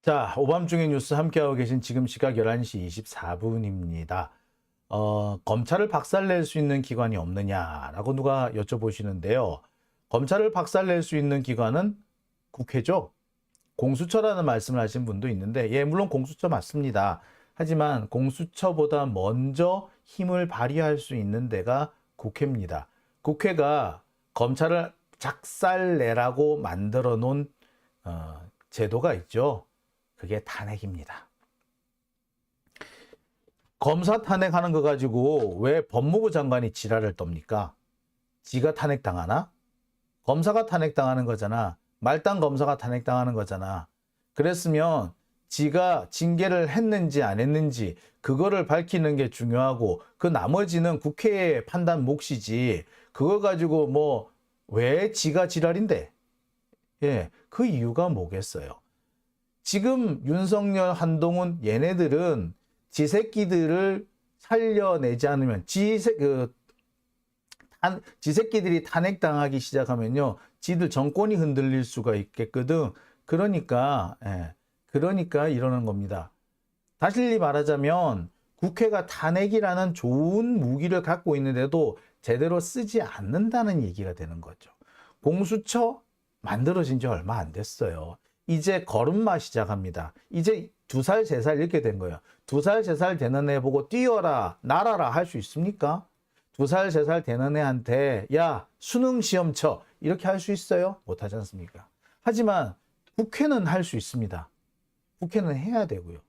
자, 오밤중의 뉴스 함께하고 계신 지금 시각 11시 24분입니다. 검찰을 박살낼 수 있는 기관이 없느냐라고 누가 여쭤보시는데요. 검찰을 박살낼 수 있는 기관은 국회죠. 공수처라는 말씀을 하신 분도 있는데, 예, 물론 공수처 맞습니다. 하지만 공수처보다 먼저 힘을 발휘할 수 있는 데가 국회입니다. 국회가 검찰을 작살내라고 만들어 놓은 제도가 있죠. 그게 탄핵입니다. 검사 탄핵하는 거 가지고 왜 법무부 장관이 지랄을 떱니까? 지가 탄핵당하나? 검사가 탄핵당하는 거잖아. 말단 검사가 탄핵당하는 거잖아. 그랬으면 지가 징계를 했는지 안 했는지 그거를 밝히는 게 중요하고 그 나머지는 국회의 판단 몫이지. 그거 가지고 뭐 왜 지가 지랄인데? 예, 그 이유가 뭐겠어요? 지금 윤석열, 한동훈 얘네들은 지 새끼들을 살려내지 않으면 지 새끼들이 탄핵당하기 시작하면요, 지들 정권이 흔들릴 수가 있겠거든. 그러니까 이러는 겁니다. 다시 말하자면 국회가 탄핵이라는 좋은 무기를 갖고 있는데도 제대로 쓰지 않는다는 얘기가 되는 거죠. 공수처 만들어진 지 얼마 안 됐어요. 이제 걸음마 시작합니다. 이제 2살, 3살 이렇게 된 거예요. 2살, 3살 되는 애 보고 뛰어라, 날아라 할 수 있습니까? 2살, 3살 되는 애한테 야, 수능 시험 쳐. 이렇게 할 수 있어요? 못하지 않습니까? 하지만 국회는 할 수 있습니다. 국회는 해야 되고요.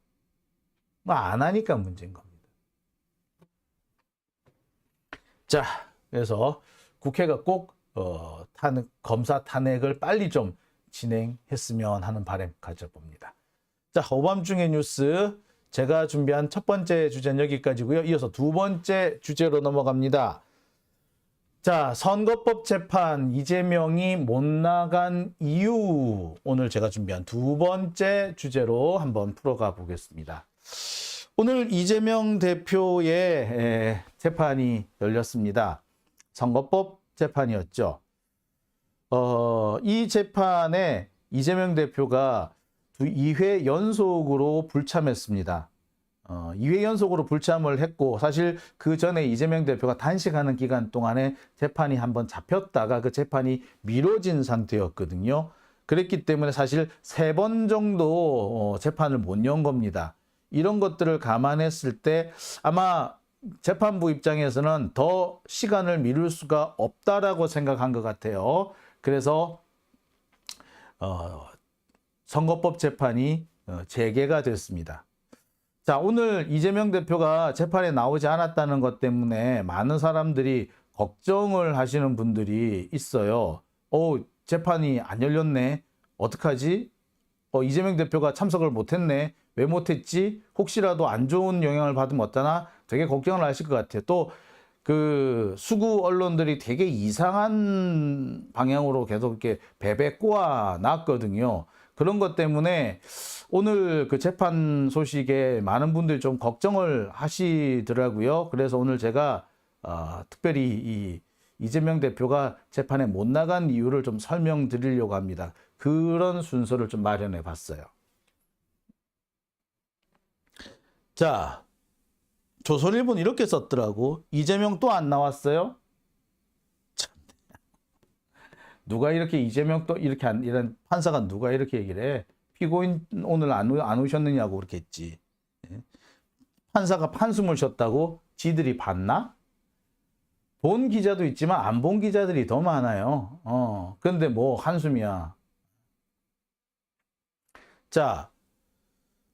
뭐 안 하니까 문제인 겁니다. 자, 그래서 국회가 꼭 검사 탄핵을 빨리 좀 진행했으면 하는 바람 가져봅니다. 자, 오밤중의 뉴스 제가 준비한 첫 번째 주제는 여기까지고요. 이어서 두 번째 주제로 넘어갑니다. 자, 선거법 재판 이재명이 못 나간 이유, 오늘 제가 준비한 두 번째 주제로 한번 풀어가 보겠습니다. 오늘 이재명 대표의 재판이 열렸습니다. 선거법 재판이었죠. 이 재판에 이재명 대표가 2회 연속으로 불참했습니다. 2회 연속으로 불참을 했고, 사실 그 전에 이재명 대표가 단식하는 기간 동안에 재판이 한번 잡혔다가 그 재판이 미뤄진 상태였거든요. 그랬기 때문에 사실 3번 정도 재판을 못 연 겁니다. 이런 것들을 감안했을 때 아마 재판부 입장에서는 더 시간을 미룰 수가 없다라고 생각한 것 같아요. 그래서 선거법 재판이 재개가 됐습니다. 자, 오늘 이재명 대표가 재판에 나오지 않았다는 것 때문에 많은 사람들이 걱정을 하시는 분들이 있어요. 재판이 안 열렸네. 어떡하지? 이재명 대표가 참석을 못했네. 왜 못했지? 혹시라도 안 좋은 영향을 받으면 어떠나? 되게 걱정을 하실 것 같아요. 또 그 수구 언론들이 되게 이상한 방향으로 계속 이렇게 베베 꼬아 놨거든요. 그런 것 때문에 오늘 그 재판 소식에 많은 분들이 좀 걱정을 하시더라고요. 그래서 오늘 제가 특별히 이재명 대표가 재판에 못 나간 이유를 좀 설명드리려고 합니다. 그런 순서를 좀 마련해 봤어요. 자, 조선일보는 이렇게 썼더라고. 이재명 또 안 나왔어요? 참. 누가 이렇게 이재명 또 이렇게 이런 판사가 누가 이렇게 얘기를 해? 피고인 오늘 안 오셨느냐고 그렇게 했지. 판사가 판숨을 쉬었다고 지들이 봤나? 본 기자도 있지만 안 본 기자들이 더 많아요. 그런데 뭐 한숨이야. 자,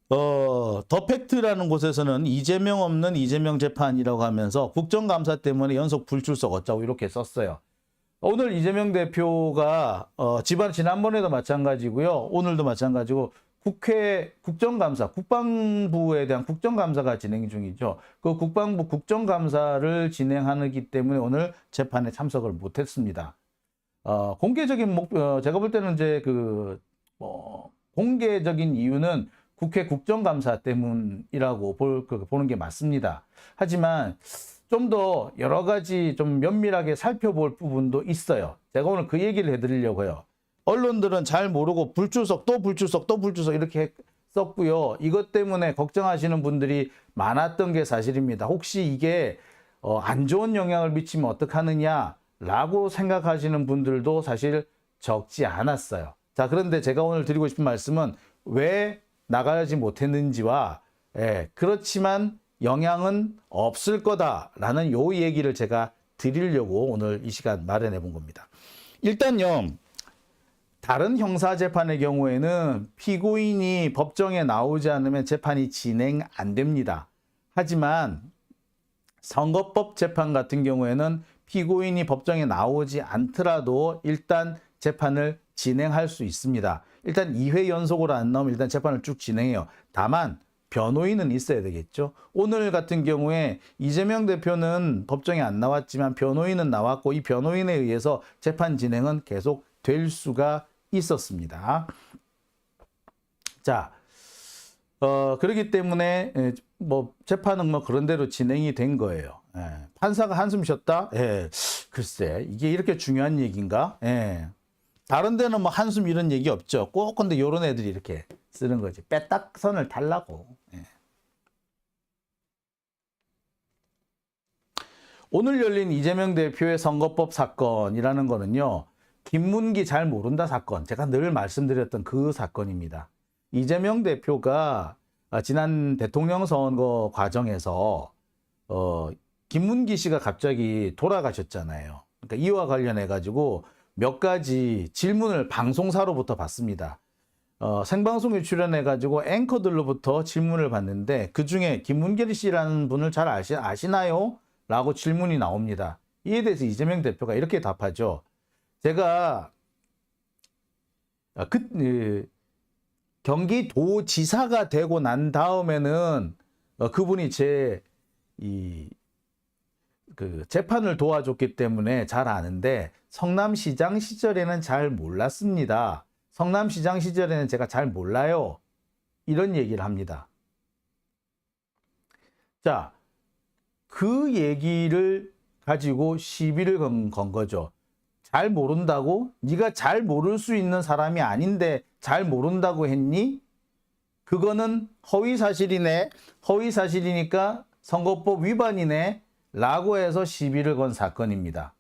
더 팩트라는 곳에서는 이재명 없는 이재명 재판이라고 하면서 국정감사 때문에 연속 불출석 어쩌고 이렇게 썼어요. 오늘 이재명 대표가 지난번에도 마찬가지고요. 오늘도 마찬가지고 국회 국정감사, 국방부에 대한 국정감사가 진행 중이죠. 그 국방부 국정감사를 진행하기 때문에 오늘 재판에 참석을 못했습니다. 공개적인 제가 볼 때는 이제 공개적인 이유는 국회 국정감사 때문이라고 보는 게 맞습니다. 하지만 좀 더 여러 가지 좀 면밀하게 살펴볼 부분도 있어요. 제가 오늘 그 얘기를 해드리려고요. 언론들은 잘 모르고 불출석 또 불출석 또 불출석 이렇게 썼고요. 이것 때문에 걱정하시는 분들이 많았던 게 사실입니다. 혹시 이게 안 좋은 영향을 미치면 어떡하느냐라고 생각하시는 분들도 사실 적지 않았어요. 자, 그런데 제가 오늘 드리고 싶은 말씀은 왜 나가지 못했는지와 그렇지만 영향은 없을 거다라는 요 얘기를 제가 드리려고 오늘 이 시간 마련해 본 겁니다. 일단요, 다른 형사재판의 경우에는 피고인이 법정에 나오지 않으면 재판이 진행 안 됩니다. 하지만 선거법 재판 같은 경우에는 피고인이 법정에 나오지 않더라도 일단 재판을 진행할 수 있습니다. 일단 2회 연속으로 안 나오면 일단 재판을 쭉 진행해요. 다만 변호인은 있어야 되겠죠. 오늘 같은 경우에 이재명 대표는 법정에 안 나왔지만 변호인은 나왔고 이 변호인에 의해서 재판 진행은 계속 될 수가 있었습니다. 자, 그렇기 때문에 뭐 재판은 뭐 그런 대로 진행이 된 거예요. 판사가 한숨 쉬었다? 글쎄 이게 이렇게 중요한 얘기인가? 다른 데는 뭐 한숨 이런 얘기 없죠. 꼭 근데 요런 애들이 이렇게 쓰는 거지. 빼딱선을 달라고. 오늘 열린 이재명 대표의 선거법 사건이라는 거는요. 김문기 잘 모른다 사건. 제가 늘 말씀드렸던 그 사건입니다. 이재명 대표가 지난 대통령 선거 과정에서 김문기 씨가 갑자기 돌아가셨잖아요. 그러니까 이와 관련해 가지고 몇 가지 질문을 방송사로부터 받습니다. 생방송에 출연해가지고 앵커들로부터 질문을 받는데 그중에 김문길 씨라는 분을 잘 아시나요? 라고 질문이 나옵니다. 이에 대해서 이재명 대표가 이렇게 답하죠. 제가 경기도지사가 되고 난 다음에는 그분이 그 재판을 도와줬기 때문에 잘 아는데 성남시장 시절에는 잘 몰랐습니다. 성남시장 시절에는 제가 잘 몰라요. 이런 얘기를 합니다. 자, 그 얘기를 가지고 시비를 건 거죠. 잘 모른다고? 네가 잘 모를 수 있는 사람이 아닌데 잘 모른다고 했니? 그거는 허위사실이네. 허위사실이니까 선거법 위반이네. 라고 해서 시비를 건 사건입니다.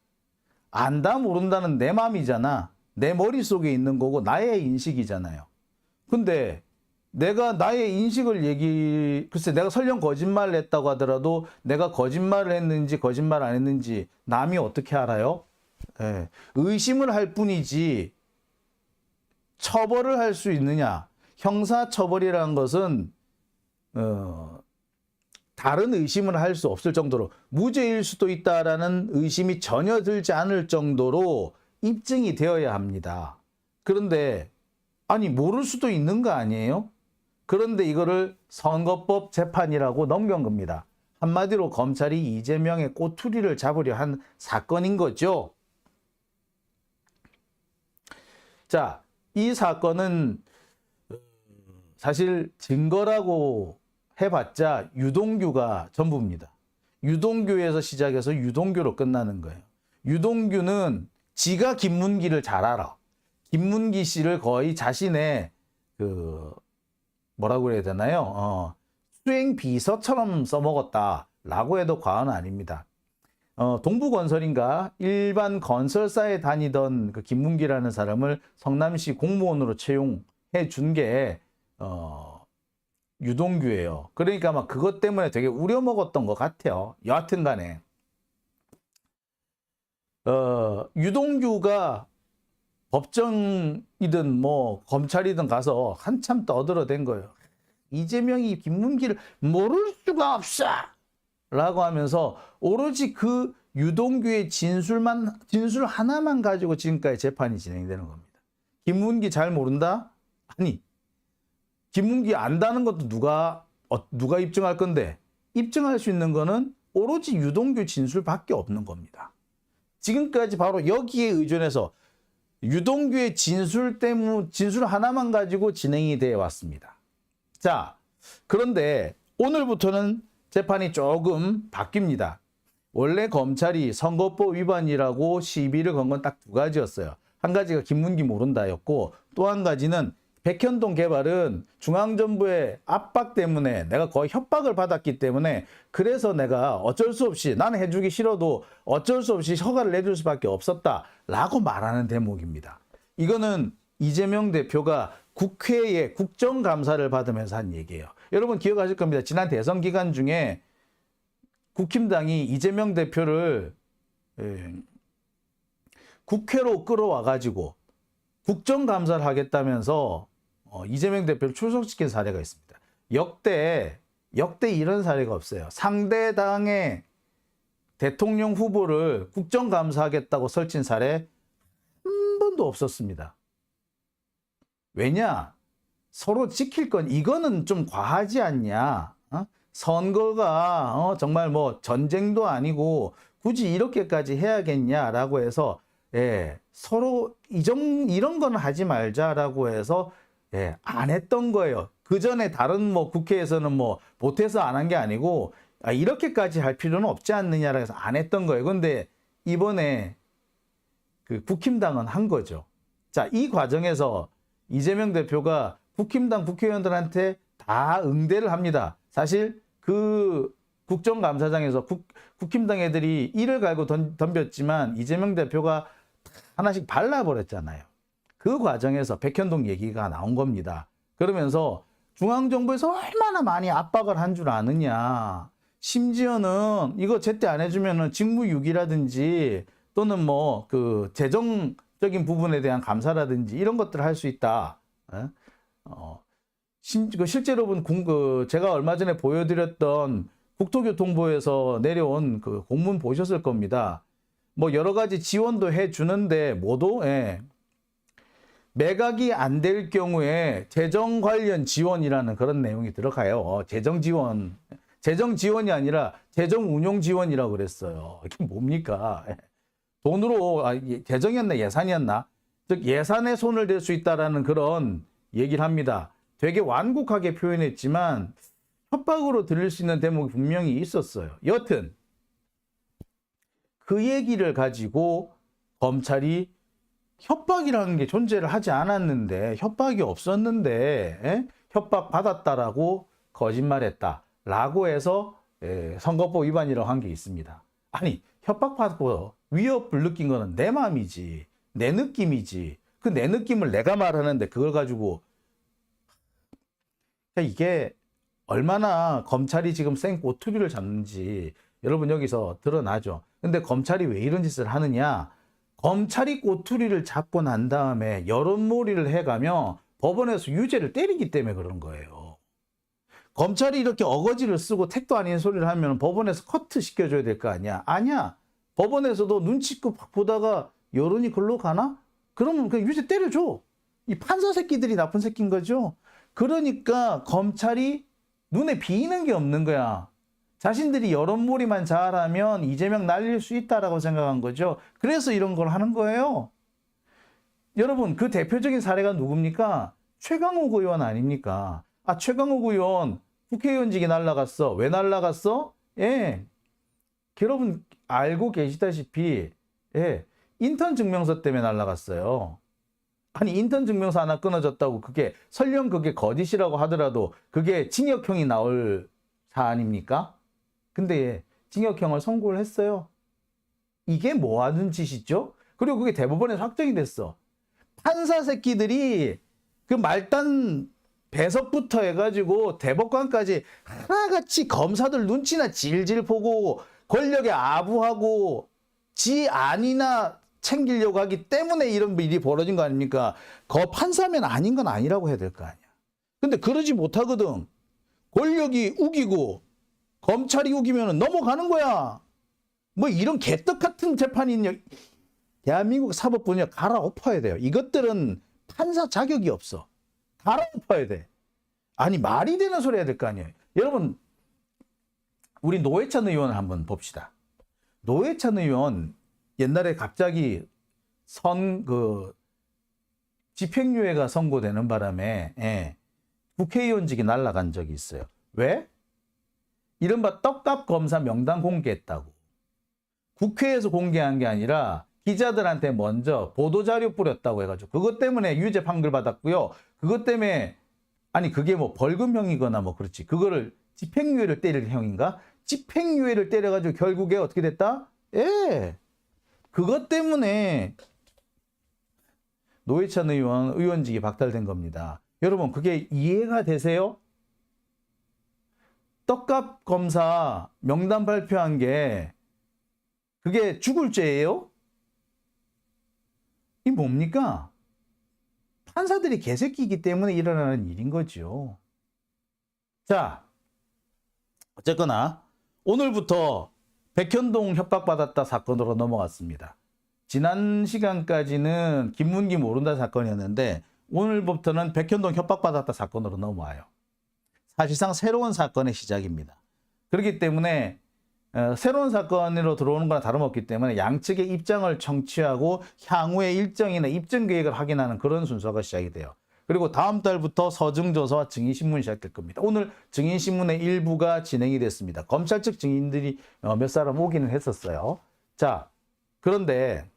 안다 모른다는 내 맘이잖아. 내 머릿속에 있는 거고 나의 인식이잖아요. 근데 내가 나의 인식을 글쎄 내가 설령 거짓말을 했다고 하더라도 내가 거짓말을 했는지 거짓말 안 했는지 남이 어떻게 알아요? 의심을 할 뿐이지 처벌을 할 수 있느냐. 형사처벌이라는 것은 다른 의심을 할 수 없을 정도로 무죄일 수도 있다라는 의심이 전혀 들지 않을 정도로 입증이 되어야 합니다. 그런데 아니 모를 수도 있는 거 아니에요? 그런데 이거를 선거법 재판이라고 넘긴 겁니다. 한마디로 검찰이 이재명의 꼬투리를 잡으려 한 사건인 거죠. 자, 이 사건은 사실 증거라고 해봤자 유동규가 전부입니다. 유동규에서 시작해서 유동규로 끝나는 거예요. 유동규는 지가 김문기를 잘 알아. 김문기 씨를 거의 자신의 뭐라고 해야 되나요? 수행 비서처럼 써먹었다라고 해도 과언은 아닙니다. 동부건설인가 일반 건설사에 다니던 그 김문기라는 사람을 성남시 공무원으로 채용해 준 게 유동규예요. 그러니까 막 그것 때문에 되게 우려먹었던 것 같아요. 여하튼 간에 유동규가 법정이든 뭐 검찰이든 가서 한참 떠들어댄 거예요. 이재명이 김문기를 모를 수가 없어 라고 하면서 오로지 그 유동규의 진술 하나만 가지고 지금까지 재판이 진행되는 겁니다. 김문기 잘 모른다? 아니, 김문기 안다는 것도 누가 입증할 건데 입증할 수 있는 거는 오로지 유동규 진술밖에 없는 겁니다. 지금까지 바로 여기에 의존해서 유동규의 진술 하나만 가지고 진행이 되어 왔습니다. 자, 그런데 오늘부터는 재판이 조금 바뀝니다. 원래 검찰이 선거법 위반이라고 시비를 건 건 딱 두 가지였어요. 한 가지가 김문기 모른다였고 또 한 가지는 백현동 개발은 중앙정부의 압박 때문에 내가 거의 협박을 받았기 때문에 그래서 내가 어쩔 수 없이 나는 해주기 싫어도 어쩔 수 없이 허가를 내줄 수밖에 없었다라고 말하는 대목입니다. 이거는 이재명 대표가 국회에 국정감사를 받으면서 한 얘기예요. 여러분 기억하실 겁니다. 지난 대선 기간 중에 국힘당이 이재명 대표를 국회로 끌어와가지고 국정감사를 하겠다면서 이재명 대표를 출석시킨 사례가 있습니다. 역대 이런 사례가 없어요. 상대 당의 대통령 후보를 국정감사하겠다고 설친 사례 한 번도 없었습니다. 왜냐? 서로 지킬 건 이거는 좀 과하지 않냐? 선거가 정말 뭐 전쟁도 아니고 굳이 이렇게까지 해야겠냐라고 해서 서로 이런 거는 하지 말자라고 해서 안 했던 거예요. 그 전에 다른 뭐 국회에서는 뭐 못해서 안 한 게 아니고 이렇게까지 할 필요는 없지 않느냐라고 해서 안 했던 거예요. 근데 이번에 그 국힘당은 한 거죠. 자, 이 과정에서 이재명 대표가 국힘당 국회의원들한테 다 응대를 합니다. 사실 그 국정감사장에서 국힘당 애들이 이를 갈고 덤볐지만 이재명 대표가 하나씩 발라버렸잖아요. 그 과정에서 백현동 얘기가 나온 겁니다. 그러면서 중앙정부에서 얼마나 많이 압박을 한 줄 아느냐. 심지어는 이거 제때 안 해주면은 직무유기라든지 또는 뭐 그 재정적인 부분에 대한 감사라든지 이런 것들을 할 수 있다. 실제로 제가 얼마 전에 보여드렸던 국토교통부에서 내려온 그 공문 보셨을 겁니다. 뭐 여러 가지 지원도 해주는데 모두 매각이 안 될 경우에 재정 관련 지원이라는 그런 내용이 들어가요. 재정 지원이 아니라 재정 운용 지원이라고 그랬어요. 이게 뭡니까? 돈으로 재정이었나 예산이었나? 즉 예산에 손을 댈 수 있다라는 그런 얘기를 합니다. 되게 완곡하게 표현했지만 협박으로 들릴 수 있는 대목이 분명히 있었어요. 여튼 그 얘기를 가지고 검찰이 협박이라는 게 존재를 하지 않았는데 받았다라고 거짓말했다라고 해서 선거법 위반이라고 한 게 있습니다. 아니 협박받고 위협을 느낀 거는 내 마음이지 내 느낌이지 그 내 느낌을 내가 말하는데 그걸 가지고 이게 얼마나 검찰이 지금 생꼬투리를 잡는지 여러분 여기서 드러나죠. 근데 검찰이 왜 이런 짓을 하느냐? 검찰이 꼬투리를 잡고 난 다음에 여론몰이를 해가며 법원에서 유죄를 때리기 때문에 그런 거예요. 검찰이 이렇게 어거지를 쓰고 택도 아닌 소리를 하면 법원에서 커트 시켜줘야 될 거 아니야? 아니야. 법원에서도 눈치껏 보다가 여론이 글로 가나? 그러면 그냥 유죄 때려줘. 이 판사 새끼들이 나쁜 새끼인 거죠. 그러니까 검찰이 눈에 비이는 게 없는 거야. 자신들이 여론몰이만 잘하면 이재명 날릴 수 있다라고 생각한 거죠. 그래서 이런 걸 하는 거예요. 여러분 그 대표적인 사례가 누굽니까? 최강욱 의원 아닙니까? 최강욱 의원 국회의원직이 날라갔어. 왜 날라갔어? 여러분 알고 계시다시피 인턴 증명서 때문에 날라갔어요. 아니 인턴 증명서 하나 끊어졌다고 그게 설령 그게 거짓이라고 하더라도 그게 징역형이 나올 사안입니까? 근데 징역형을 선고를 했어요. 이게 뭐 하는 짓이죠? 그리고 그게 대법원에서 확정이 됐어. 판사 새끼들이 그 말단 배석부터 해가지고 대법관까지 하나같이 검사들 눈치나 질질 보고 권력에 아부하고 지 안이나 챙기려고 하기 때문에 이런 일이 벌어진 거 아닙니까? 판사면 아닌 건 아니라고 해야 될 거 아니야. 근데 그러지 못하거든. 권력이 우기고 검찰이 우기면 넘어가는 거야. 뭐 이런 개떡 같은 재판이 대한민국 사법부는 갈아엎어야 돼요. 이것들은 판사 자격이 없어. 갈아엎어야 돼. 아니 말이 되는 소리 해야 될 거 아니에요. 여러분 우리 노회찬 의원을 한번 봅시다. 노회찬 의원 옛날에 갑자기 집행유예가 선고되는 바람에 국회의원직이 날아간 적이 있어요. 왜? 이른바 떡값 검사 명단 공개했다고. 국회에서 공개한 게 아니라 기자들한테 먼저 보도자료 뿌렸다고 해가지고 그것 때문에 유죄 판결 받았고요. 그것 때문에 아니 그게 뭐 벌금형이거나 뭐 그렇지. 그거를 집행유예를 때릴 형인가? 집행유예를 때려가지고 결국에 어떻게 됐다? 예. 그것 때문에 노회찬 의원 의원직이 박탈된 겁니다. 여러분 그게 이해가 되세요? 떡값 검사 명단 발표한 게 그게 죽을 죄예요? 이 뭡니까? 판사들이 개새끼이기 때문에 일어나는 일인 거죠. 자, 어쨌거나 오늘부터 백현동 협박받았다 사건으로 넘어갔습니다. 지난 시간까지는 김문기 모른다 사건이었는데 오늘부터는 백현동 협박받았다 사건으로 넘어와요. 사실상 새로운 사건의 시작입니다. 그렇기 때문에 새로운 사건으로 들어오는 거나 다름없기 때문에 양측의 입장을 청취하고 향후의 일정이나 입증 계획을 확인하는 그런 순서가 시작이 돼요. 그리고 다음 달부터 서증조사와 증인신문이 시작될 겁니다. 오늘 증인신문의 일부가 진행이 됐습니다. 검찰 측 증인들이 몇 사람 오기는 했었어요. 자, 그런데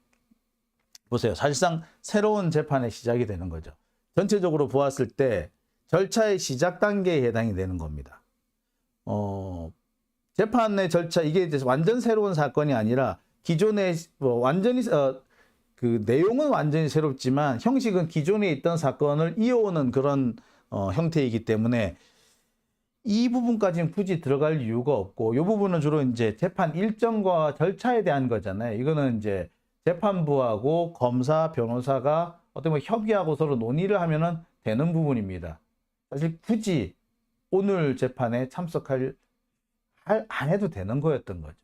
보세요. 사실상 새로운 재판의 시작이 되는 거죠. 전체적으로 보았을 때 절차의 시작 단계에 해당이 되는 겁니다. 재판의 절차, 이게 이제 완전 새로운 사건이 아니라 기존의 완전히 그 내용은 완전히 새롭지만 형식은 기존에 있던 사건을 이어오는 그런 형태이기 때문에 이 부분까지는 굳이 들어갈 이유가 없고 이 부분은 주로 이제 재판 일정과 절차에 대한 거잖아요. 이거는 이제 재판부하고 검사, 변호사가 어떤 뭐 협의하고 서로 논의를 하면은 되는 부분입니다. 사실 굳이 오늘 재판에 안 해도 되는 거였던 거죠.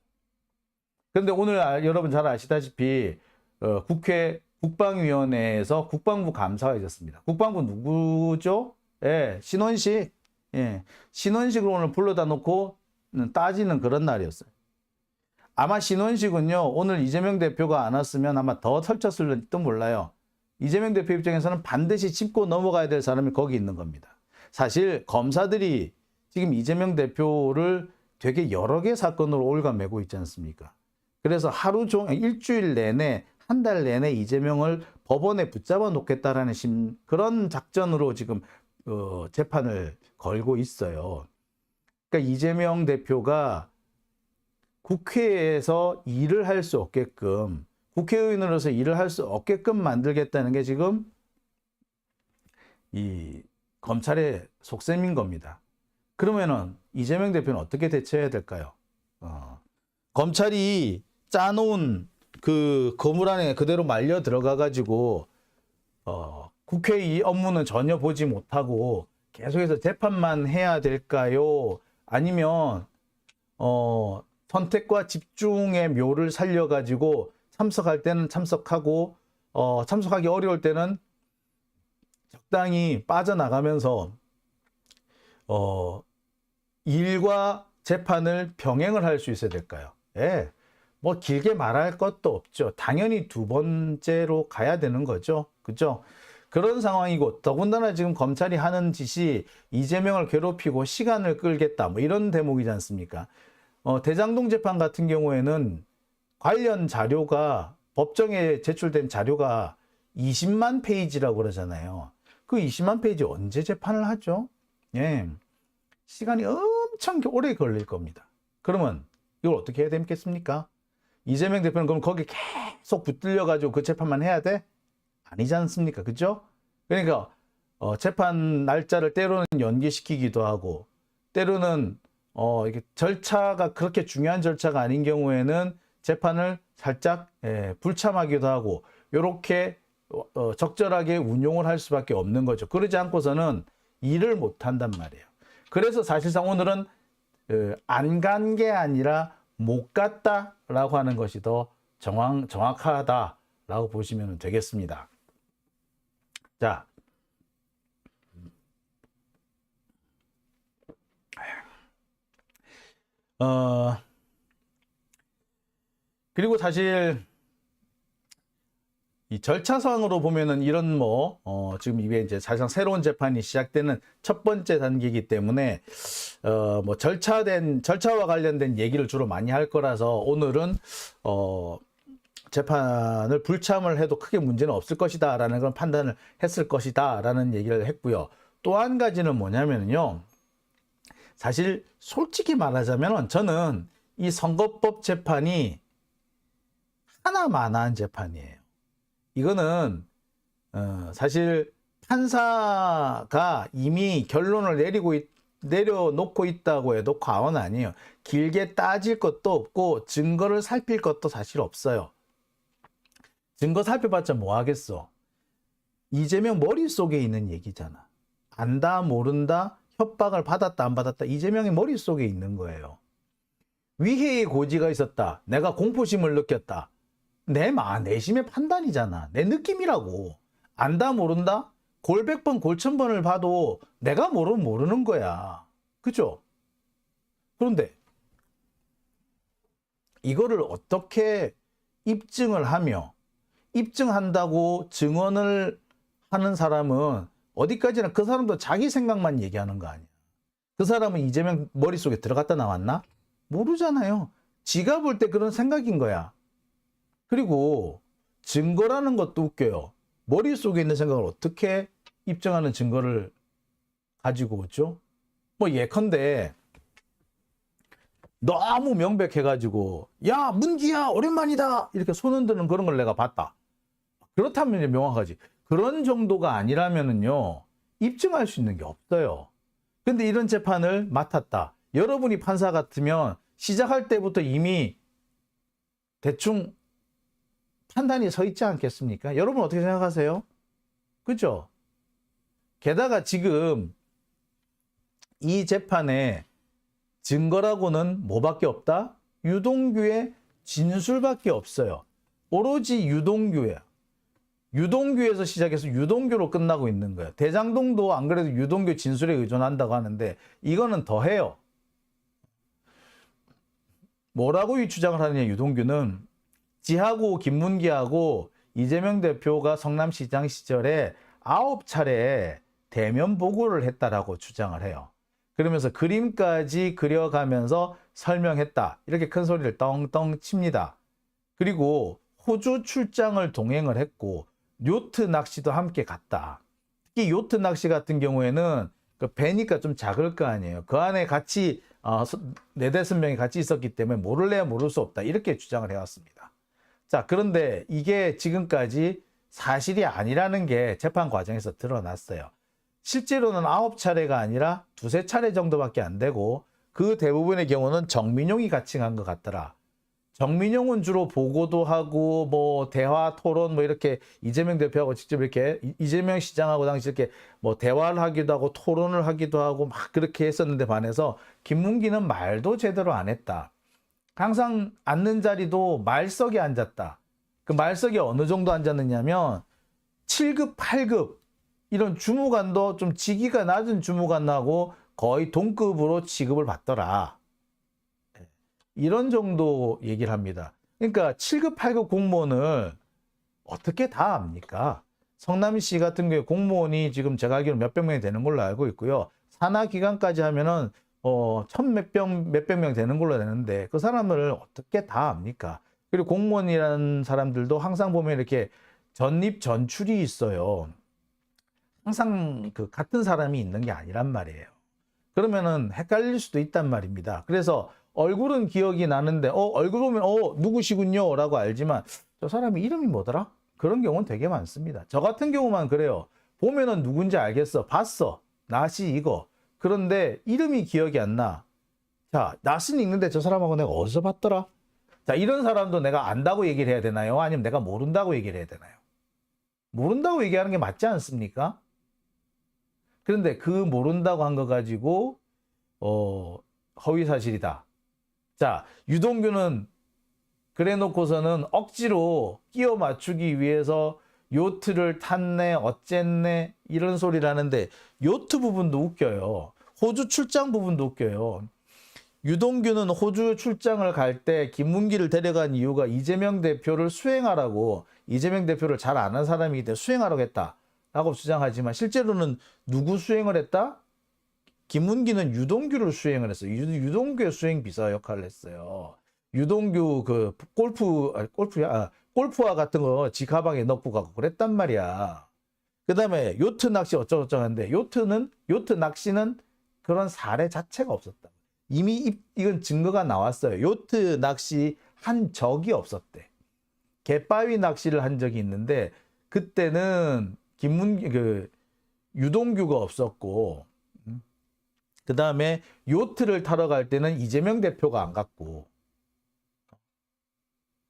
그런데 오늘 여러분 잘 아시다시피 국회 국방위원회에서 국방부 감사가 있었습니다. 국방부 누구죠? 예, 신원식. 예, 신원식을 오늘 불러다 놓고 따지는 그런 날이었어요. 아마 신원식은요, 오늘 이재명 대표가 안 왔으면 아마 더 설쳤을지도 몰라요. 이재명 대표 입장에서는 반드시 짚고 넘어가야 될 사람이 거기 있는 겁니다. 사실 검사들이 지금 이재명 대표를 되게 여러 개 사건으로 올가매고 있지 않습니까? 그래서 하루 종일 일주일 내내 한 달 내내 이재명을 법원에 붙잡아 놓겠다라는 그런 작전으로 지금 재판을 걸고 있어요. 그러니까 이재명 대표가 국회에서 일을 할 수 없게끔 국회의원으로서 일을 할 수 없게끔 만들겠다는 게 지금 이 검찰의 속셈인 겁니다. 그러면은 이재명 대표는 어떻게 대처해야 될까요? 검찰이 짜놓은 그 거물 안에 그대로 말려 들어가 가지고 국회의 업무는 전혀 보지 못하고 계속해서 재판만 해야 될까요? 아니면 선택과 집중의 묘를 살려 가지고 참석할 때는 참석하고 참석하기 어려울 때는 적당히 빠져나가면서 일과 재판을 병행을 할 수 있어야 될까요? 예. 뭐 길게 말할 것도 없죠. 당연히 두 번째로 가야 되는 거죠. 그죠? 그런 상황이고 더군다나 지금 검찰이 하는 짓이 이재명을 괴롭히고 시간을 끌겠다 뭐 이런 대목이지 않습니까? 대장동 재판 같은 경우에는 관련 자료가 법정에 제출된 자료가 20만 페이지라고 그러잖아요. 그 20만 페이지 언제 재판을 하죠? 예. 시간이 엄청 오래 걸릴 겁니다. 그러면 이걸 어떻게 해야 되겠습니까? 이재명 대표는 그럼 거기 계속 붙들려 가지고 그 재판만 해야 돼? 아니지 않습니까? 그죠? 그러니까 재판 날짜를 때로는 연기시키기도 하고 때로는 이게 절차가 그렇게 중요한 절차가 아닌 경우에는 재판을 살짝 불참하기도 하고 이렇게 적절하게 운용을 할 수밖에 없는 거죠. 그러지 않고서는 일을 못 한단 말이에요. 그래서 사실상 오늘은 안 간 게 아니라 못 갔다라고 하는 것이 더 정확하다라고 보시면 되겠습니다. 자, 그리고 사실 이 절차상으로 보면은 이런 지금 이게 이제 사실상 새로운 재판이 시작되는 첫 번째 단계이기 때문에 뭐 절차와 관련된 얘기를 주로 많이 할 거라서 오늘은 재판을 불참을 해도 크게 문제는 없을 것이다 라는 그런 판단을 했을 것이다 라는 얘기를 했고요. 또 한 가지는 뭐냐면요, 사실 솔직히 말하자면 저는 이 선거법 재판이 하나만한 재판이에요. 이거는 사실 판사가 이미 결론을 내려놓고 있다고 해도 과언 아니에요. 길게 따질 것도 없고 증거를 살필 것도 사실 없어요. 증거 살펴봤자 뭐 하겠어. 이재명 머릿속에 있는 얘기잖아. 안다 모른다, 협박을 받았다 안 받았다, 이재명의 머릿속에 있는 거예요. 위해의 고지가 있었다, 내가 공포심을 느꼈다, 내심의 판단이잖아. 내 느낌이라고. 안다 모른다, 골 100번 골 1000번을 봐도 내가 모르는 거야. 그죠? 그런데 이거를 어떻게 입증을 하며, 입증한다고 증언을 하는 사람은 어디까지나 그 사람도 자기 생각만 얘기하는 거 아니야. 그 사람은 이재명 머릿속에 들어갔다 나왔나? 모르잖아요. 지가 볼 때 그런 생각인 거야. 그리고 증거라는 것도 웃겨요. 머릿속에 있는 생각을 어떻게 입증하는 증거를 가지고 오죠? 뭐 예컨대 너무 명백해가지고 야 문기야 오랜만이다 이렇게 손 흔드는 그런 걸 내가 봤다. 그렇다면 이제 명확하지. 그런 정도가 아니라면은요, 입증할 수 있는 게 없어요. 근데 이런 재판을 맡았다. 여러분이 판사 같으면 시작할 때부터 이미 대충 판단이 서 있지 않겠습니까? 여러분 어떻게 생각하세요? 그죠? 게다가 지금 이 재판에 증거라고는 뭐밖에 없다? 유동규의 진술밖에 없어요. 오로지 유동규야. 유동규에서 시작해서 유동규로 끝나고 있는 거예요. 대장동도 안 그래도 유동규 진술에 의존한다고 하는데 이거는 더해요. 뭐라고 이 주장을 하느냐, 유동규는 지하고 김문기하고 이재명 대표가 성남시장 시절에 9차례 대면 보고를 했다라고 주장을 해요. 그러면서 그림까지 그려가면서 설명했다. 이렇게 큰 소리를 떵떵 칩니다. 그리고 호주 출장을 동행을 했고 요트 낚시도 함께 갔다. 특히 요트 낚시 같은 경우에는 그 배니까 좀 작을 거 아니에요. 그 안에 같이 4~5명이 같이 있었기 때문에 모를래야 모를 수 없다. 이렇게 주장을 해왔습니다. 자, 그런데 이게 지금까지 사실이 아니라는 게 재판 과정에서 드러났어요. 실제로는 9차례가 아니라 2~3차례 정도밖에 안 되고 그 대부분의 경우는 정민용이 같이 간 것 같더라. 정민용은 주로 보고도 하고 뭐 대화 토론 뭐 이렇게 이재명 대표하고 직접 이렇게 이재명 시장하고 당시 이렇게 뭐 대화를 하기도 하고 토론을 하기도 하고 막 그렇게 했었는데 반해서 김문기는 말도 제대로 안 했다. 항상 앉는 자리도 말석에 앉았다. 그 말석에 어느 정도 앉았느냐면 7급, 8급 이런 주무관도 좀 직위가 낮은 주무관하고 거의 동급으로 취급을 받더라. 이런 정도 얘기를 합니다. 그러니까 7급, 8급 공무원을 어떻게 다 압니까? 성남시 같은 경우에 공무원이 지금 제가 알기로 몇백 명이 되는 걸로 알고 있고요. 산하 기관까지 하면은 몇백 명 되는 걸로 되는데 그 사람을 어떻게 다 압니까? 그리고 공무원이라는 사람들도 항상 보면 이렇게 전입 전출이 있어요. 항상 그 같은 사람이 있는 게 아니란 말이에요. 그러면은 헷갈릴 수도 있단 말입니다. 그래서 얼굴은 기억이 나는데 얼굴 보면 누구시군요 라고 알지만 저 사람이 이름이 뭐더라? 그런 경우는 되게 많습니다. 저 같은 경우만 그래요. 보면은 누군지 알겠어. 봤어. 낯이 이거. 그런데 이름이 기억이 안 나. 자, 낯은 읽는데 저 사람하고 내가 어디서 봤더라? 자, 이런 사람도 내가 안다고 얘기를 해야 되나요? 아니면 내가 모른다고 얘기를 해야 되나요? 모른다고 얘기하는 게 맞지 않습니까? 그런데 그 모른다고 한 거 가지고 허위사실이다. 자, 유동규는 그래 놓고서는 억지로 끼워 맞추기 위해서 요트를 탔네 어쨌네 이런 소리를 하는데 요트 부분도 웃겨요. 호주 출장 부분도 웃겨요. 유동규는 호주 출장을 갈 때 김문기를 데려간 이유가 이재명 대표를 수행하라고, 이재명 대표를 잘 아는 사람이기 때문에 수행하라고 했다라고 주장하지만 실제로는 누구 수행을 했다? 김문기는 유동규를 수행을 했어요. 유동규의 수행 비서 역할을 했어요. 유동규 그 골프화 같은 거 지 가방에 넣고 가고 그랬단 말이야. 그다음에 요트 낚시 어쩌고저쩌고 하는데 요트 낚시는 그런 사례 자체가 없었다. 이미 이건 증거가 나왔어요. 요트 낚시 한 적이 없었대. 갯바위 낚시를 한 적이 있는데 그때는 유동규가 없었고, 그다음에 요트를 타러 갈 때는 이재명 대표가 안 갔고,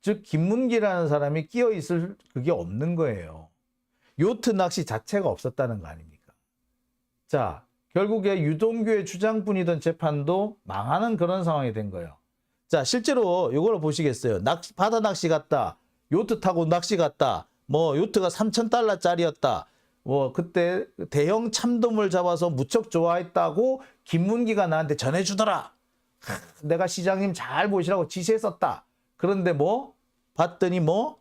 즉 김문기라는 사람이 끼어 있을 그게 없는 거예요. 요트 낚시 자체가 없었다는 거 아닙니까? 자, 결국에 유동규의 주장뿐이던 재판도 망하는 그런 상황이 된 거예요. 자, 실제로 이걸 보시겠어요. 바다 낚시 갔다, 요트 타고 낚시 갔다, 뭐 요트가 3,000달러짜리였다. 뭐 그때 대형 참돔을 잡아서 무척 좋아했다고 김문기가 나한테 전해주더라. 내가 시장님 잘 보시라고 지시했었다. 그런데 뭐 봤더니 뭐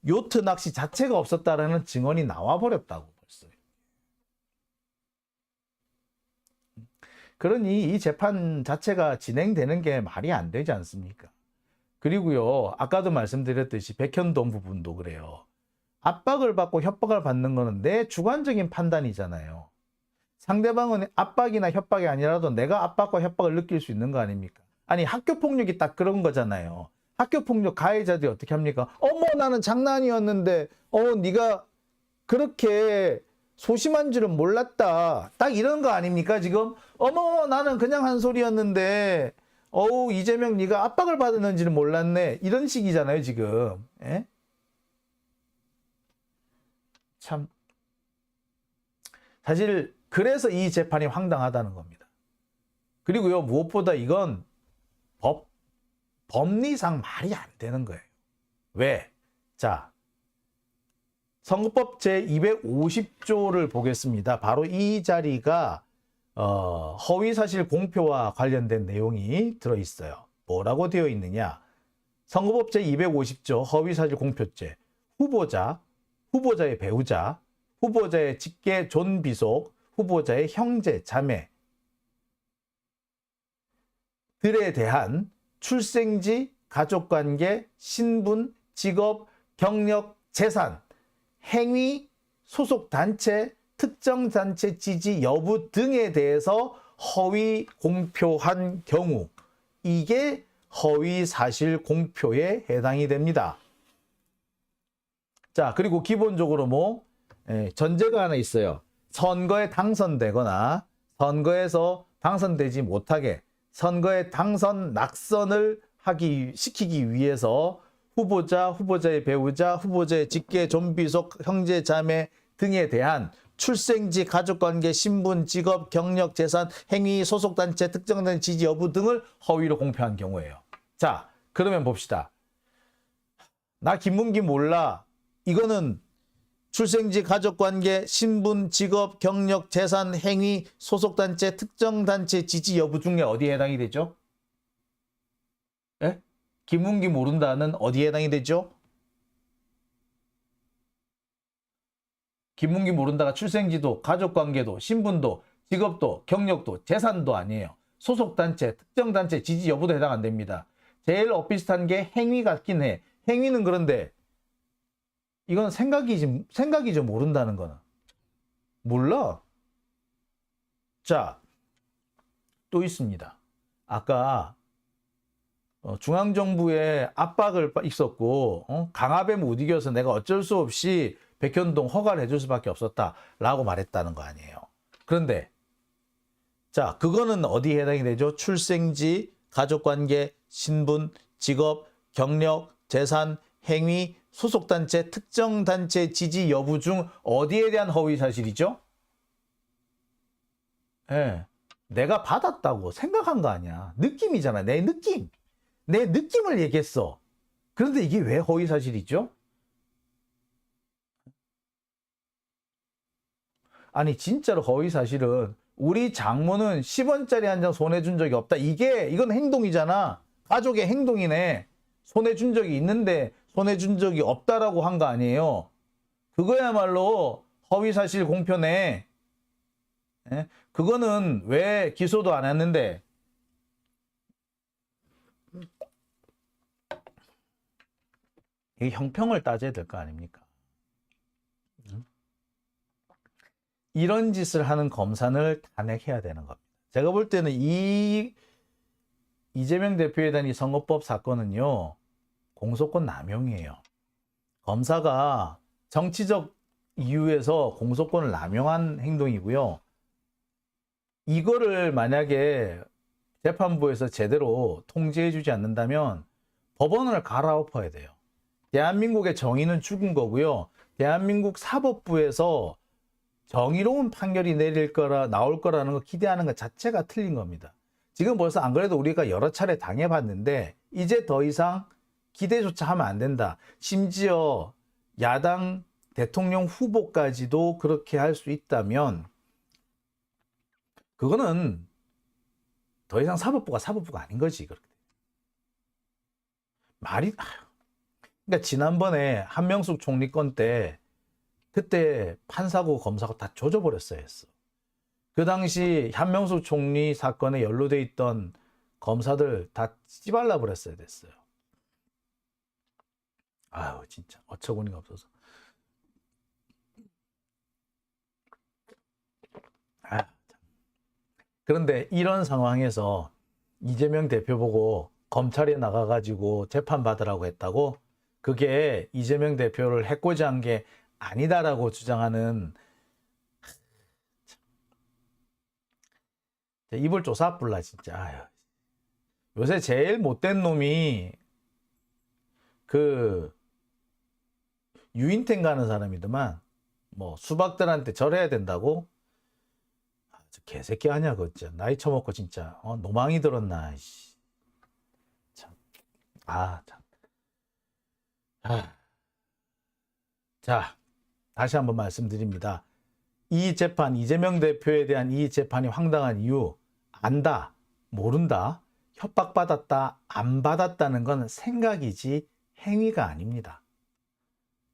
요트 낚시 자체가 없었다라는 증언이 나와버렸다고 벌써. 그러니 이 재판 자체가 진행되는 게 말이 안 되지 않습니까? 그리고요, 아까도 말씀드렸듯이 백현동 부분도 그래요. 압박을 받고 협박을 받는 거는 내 주관적인 판단이잖아요. 상대방은 압박이나 협박이 아니라도 내가 압박과 협박을 느낄 수 있는 거 아닙니까? 아니, 학교폭력이 딱 그런 거잖아요. 학교폭력 가해자들이 어떻게 합니까? 어머, 나는 장난이었는데 네가 그렇게 소심한 줄은 몰랐다. 딱 이런 거 아닙니까 지금? 어머, 나는 그냥 한 소리였는데 이재명 네가 압박을 받았는지는 몰랐네. 이런 식이잖아요 지금. 예? 참, 사실 그래서 이 재판이 황당하다는 겁니다. 그리고요, 무엇보다 이건 법리상 말이 안 되는 거예요. 왜? 자, 선거법 제250조를 보겠습니다. 바로 이 자리가 허위사실 공표와 관련된 내용이 들어있어요. 뭐라고 되어 있느냐? 선거법 제250조 허위사실 공표죄. 후보자의 배우자, 후보자의 직계 존비속, 후보자의 형제, 자매 들에 대한 출생지, 가족관계, 신분, 직업, 경력, 재산, 행위, 소속단체, 특정 단체 지지 여부 등에 대해서 허위 공표한 경우, 이게 허위 사실 공표에 해당이 됩니다. 자, 그리고 기본적으로 전제가 하나 있어요. 선거에 당선되거나 선거에서 당선되지 못하게 선거에 당선 낙선을 시키기 위해서 후보자, 후보자의 배우자, 후보자의 직계 존비속, 형제, 자매 등에 대한 출생지, 가족관계, 신분, 직업, 경력, 재산, 행위, 소속단체, 특정단 지지 여부 등을 허위로 공표한 경우예요. 자, 그러면 봅시다. 나 김문기 몰라. 이거는 출생지, 가족관계, 신분, 직업, 경력, 재산, 행위, 소속단체, 특정단체 지지 여부 중에 어디에 해당이 되죠? 예? 김문기 모른다는 어디에 해당이 되죠? 김문기 모른다가 출생지도, 가족관계도, 신분도, 직업도, 경력도, 재산도 아니에요. 소속단체, 특정단체 지지 여부도 해당 안 됩니다. 제일 엇비슷한 게 행위 같긴 해. 행위는 그런데 이건 생각이죠. 모른다는 거는. 몰라. 자, 또 있습니다. 아까 중앙정부의 압박을 있었고 강압에 못 이겨서 내가 어쩔 수 없이 백현동 허가를 해줄 수밖에 없었다라고 말했다는 거 아니에요. 그런데 자, 그거는 어디에 해당이 되죠? 출생지, 가족관계, 신분, 직업, 경력, 재산, 행위, 소속단체, 특정단체 지지 여부 중 어디에 대한 허위사실이죠? 예, 내가 받았다고 생각한 거 아니야. 느낌이잖아. 내 느낌. 내 느낌을 얘기했어. 그런데 이게 왜 허위사실이죠? 아니 진짜로 허위사실은 우리 장모는 10원짜리 한 장 손해 준 적이 없다. 이건 행동이잖아. 가족의 행동이네. 손해 준 적이 있는데 손해 준 적이 없다라고 한 거 아니에요. 그거야말로 허위사실 공표네. 예? 그거는 왜 기소도 안 했는데 이게 형평을 따져야 될 거 아닙니까? 이런 짓을 하는 검사를 탄핵해야 되는 겁니다. 제가 볼 때는 이재명 대표에 대한 이 선거법 사건은요, 공소권 남용이에요. 검사가 정치적 이유에서 공소권을 남용한 행동이고요. 이거를 만약에 재판부에서 제대로 통제해주지 않는다면 법원을 갈아엎어야 돼요. 대한민국의 정의는 죽은 거고요. 대한민국 사법부에서 정의로운 판결이 나올 거라는 거 기대하는 것 자체가 틀린 겁니다. 지금 벌써 안 그래도 우리가 여러 차례 당해봤는데 이제 더 이상 기대조차 하면 안 된다. 심지어 야당 대통령 후보까지도 그렇게 할 수 있다면 그거는 더 이상 사법부가 아닌 거지. 그렇게. 그러니까 지난번에 한명숙 총리 건 때 그때 판사고 검사가 다 조져버렸어야 했어. 그 당시 한명숙 총리 사건에 연루돼 있던 검사들 다 찌발라 버렸어야 됐어요. 아유 진짜 어처구니가 없어서. 그런데 이런 상황에서 이재명 대표 보고 검찰에 나가가지고 재판받으라고 했다고? 그게 이재명 대표를 해코지한 게 아니다라고 주장하는 입을 쪼사불라 진짜. 아유. 요새 제일 못된 놈이 그 유인택 가는 사람이더만. 뭐 수박들한테 절해야 된다고? 저 개새끼 아니야 그거 진짜. 나이 처먹고 진짜 노망이 들었나. 참. 참. 자, 다시 한번 말씀드립니다. 이 재판, 이재명 대표에 대한 이 재판이 황당한 이유, 안다, 모른다, 협박받았다, 안 받았다는 건 생각이지 행위가 아닙니다.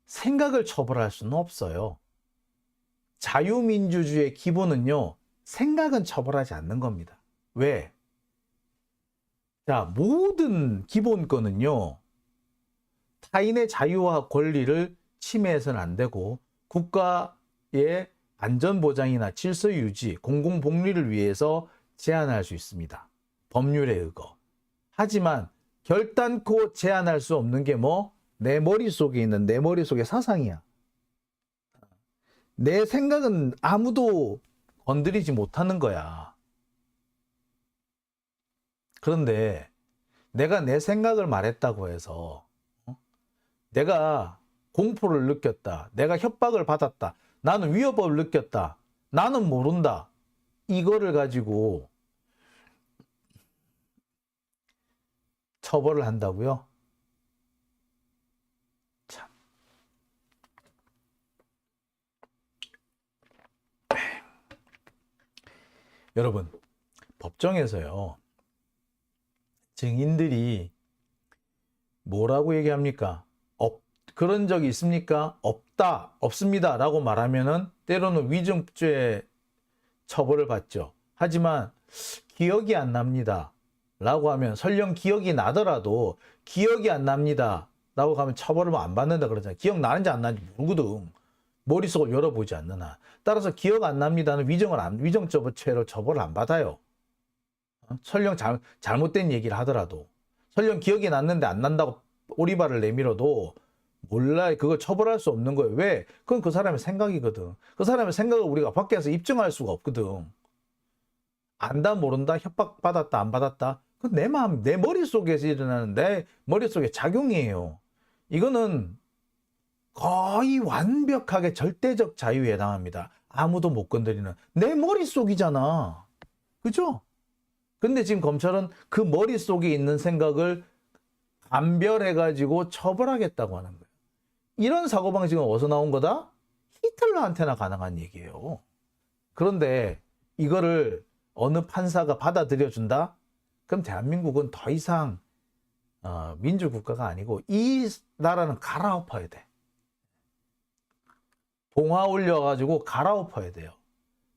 생각을 처벌할 수는 없어요. 자유민주주의의 기본은요, 생각은 처벌하지 않는 겁니다. 왜? 자, 모든 기본권은요, 타인의 자유와 권리를 침해해서는 안 되고 국가의 안전보장이나 질서 유지, 공공복리를 위해서 제한할 수 있습니다. 법률에 의거. 하지만 결단코 제한할 수 없는 게 뭐? 내 머릿속에 있는 내 머릿속의 사상이야. 내 생각은 아무도 건드리지 못하는 거야. 그런데 내가 내 생각을 말했다고 해서 내가 공포를 느꼈다. 내가 협박을 받았다. 나는 위협을 느꼈다. 나는 모른다. 이거를 가지고 처벌을 한다고요? 참. 여러분, 법정에서요. 증인들이 뭐라고 얘기합니까? 그런 적이 있습니까? 없다, 없습니다 라고 말하면은 때로는 위증죄 처벌을 받죠. 하지만 기억이 안 납니다 라고 하면, 설령 기억이 나더라도 기억이 안 납니다 라고 하면 처벌을 안 받는다 그러잖아요. 기억나는지 안 나는지 모르거든. 머릿속을 열어보지 않는 한. 따라서 기억 안 납니다는 위정죄로 처벌을 안 받아요. 설령 잘못된 얘기를 하더라도, 설령 기억이 났는데 안 난다고 오리발을 내밀어도 몰라, 그걸 처벌할 수 없는 거예요. 왜? 그건 그 사람의 생각이거든. 그 사람의 생각을 우리가 밖에서 입증할 수가 없거든. 안다, 모른다, 협박받았다, 안 받았다, 그건 내 마음, 내 머릿속에서 일어나는 내 머릿속의 작용이에요. 이거는 거의 완벽하게 절대적 자유에 해당합니다. 아무도 못 건드리는 내 머릿속이잖아. 그죠? 근데 지금 검찰은 그 머릿속에 있는 생각을 감별해가지고 처벌하겠다고 하는 거예요. 이런 사고방식은 어디서 나온 거다? 히틀러한테나 가능한 얘기예요. 그런데 이거를 어느 판사가 받아들여준다? 그럼 대한민국은 더 이상 민주국가가 아니고 이 나라는 갈아엎어야 돼. 봉화 올려가지고 갈아엎어야 돼요.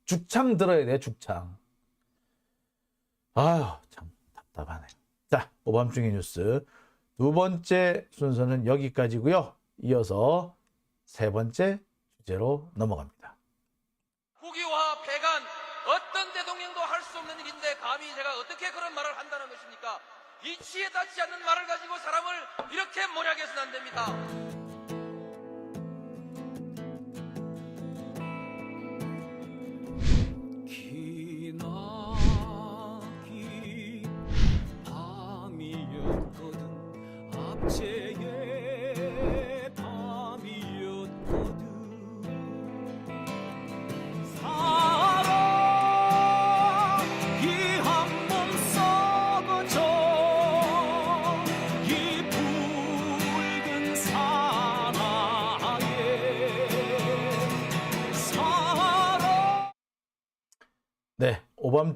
죽창 들어야 돼, 죽창. 아유, 참 답답하네. 자, 오밤중의 뉴스. 두 번째 순서는 여기까지고요. 이어서 세 번째 주제로 넘어갑니다. 국유화 폐간 어떤 대통령도 할 수 없는 일인데 감히 제가 어떻게 그런 말을 한다는 것입니까? 이치에 닿지 않는 말을 가지고 사람을 이렇게 몰약해서는 안 됩니다. 기나긴 밤이었거든 압제의 밤이었거든 사랑 이 한 몸 썩어져 이 붉은 사나에 사랑 네, 오밤중